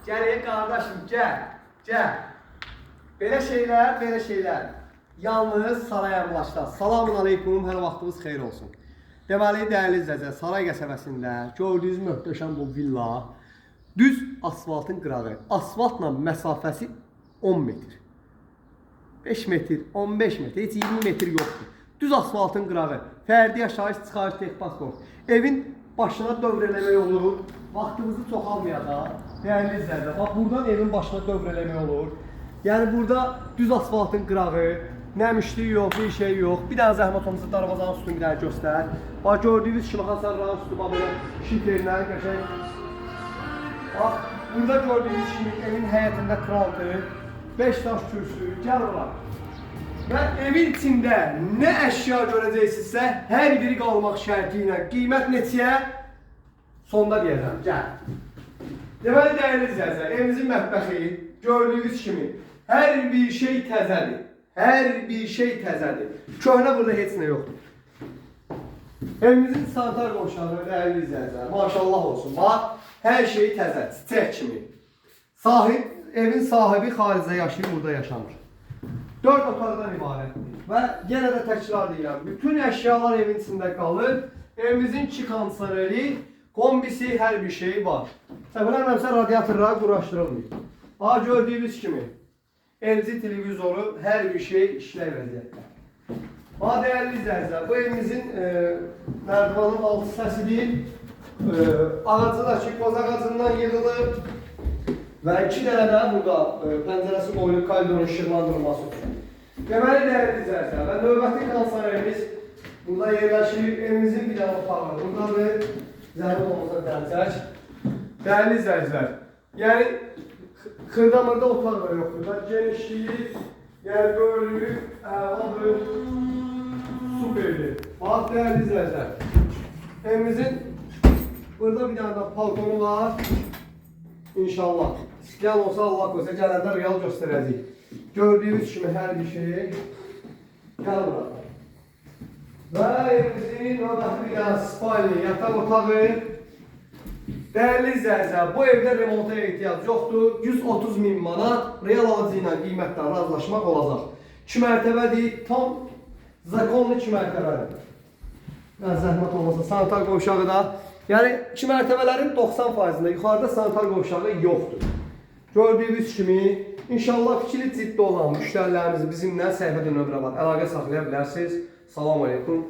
Gel kardeşim gel. Gel. Belə şeylər. Yalnız Saray Əmlakda. Selamun aleyküm, hər vaxtınız xeyir olsun. Deməli, dəyərli izləyicilər, Saray qəsəbəsində gördüyünüz möhtəşəm bu villa düz asfaltın qırağı. Asfaltla məsafəsi 10 metr. 5 metr, 15 metr, heç 20 metr yoxdur. Düz asfaltın qırağı. Fərdi yaşayış çıxarış texpasport. Evin başına dövr eləmək olur. Vaxtımızı çox almayacaq. Dəyərli izləyicilər, bax buradan evin başına dövr eləmək olur. Yəni burada düz asfaltın qırağı, nəmişlik yox, bir şey yox. Bir dənə zəhmət olmasa darvazanın üstünü bir dənə göstər. Bax gördüyünüz kimi hasarların üstü bax belə şifrlə qəşəng. Bax burada gördüyünüz kimi evin həyətində krantı, 5 daş kürsü, gəl olar. Və evin içində nə əşya görəcəksinizsə, hər biri qalmaq şərti ilə qiymət neçəyə? Sonda deyəcəm, gəl. Deməli, dəyərli izləyicilər, evimizin mətbəxi gördüyünüz kimi hər bir şey təzədir. Hər bir şey təzədir. Köhnə burada heç nə yoxdur. Evimizin sanitar qovşağı, dəyərli izləyicilər, maşallah olsun. Bax, hər şey təzə, çiçək kimi. Evin sahibi xaricdə yaşayır, burada yaşamır. 4 otaqdan ibarətdir. Və yenə də təkrar deyirəm, bütün əşyalar evin içində qalır. Evimizin 2 kondisioneri, kombisi, hər bir şeyi var. Səfərlərimsə radiatorları quraşdırılmıyor. Bax, gördüyünüz kimi LG televizoru, hər bir şey işləy vəziyyətdə. Bax, dəyərli izləyicilər, bu evimizin nərdivanın altı səsidir. Ağacı da ki, qoz ağacından yığılır. Və 2 dənə də burada pəncərəsi qoyulub koridorun işıqlandırılması üçün. Deməli, dəyərli izləyicilər, və növbəti kondisionerimiz burada yerləşir. Evimizin bir dənə otağı buradadır. Zəhmət olmasa dənçək. Dəyərli izləyicilər, yəni xırdamırda otaq da yoxdur da, genişliyi, yəni böyrülüyü, əladır, superdir. Bax, dəyərli izləyicilər, evimizin burada bir dənə balkonu var, inşallah. İstəyən olsa Allah qoysa, gələndə real göstərəcək. Gördüyünüz kimi hər bir şeyi gəl burada. Və evimizin növbəti bir dənə spalni, yataq otağı. Dəyərli izləyicilər, bu evdə remonta ehtiyac yoxdur. 130.000 manat real alıcı ilə qiymətdən razılaşmaq olacaq. 2 mərtəbədir, tam zakonlu 2 mərtəbədir. Zəhmət olmasa sanitar qovşağı da. Yəni 2 mərtəbələrin 90%-ində yuxarıda sanitar qovşağı yoxdur. Gördüyünüz kimi, inşallah fikri ciddi olan müştərilərimiz bizimlə səhifədə nömrə var. Əlaqə saxlaya bilərsiniz. Salam aleykum.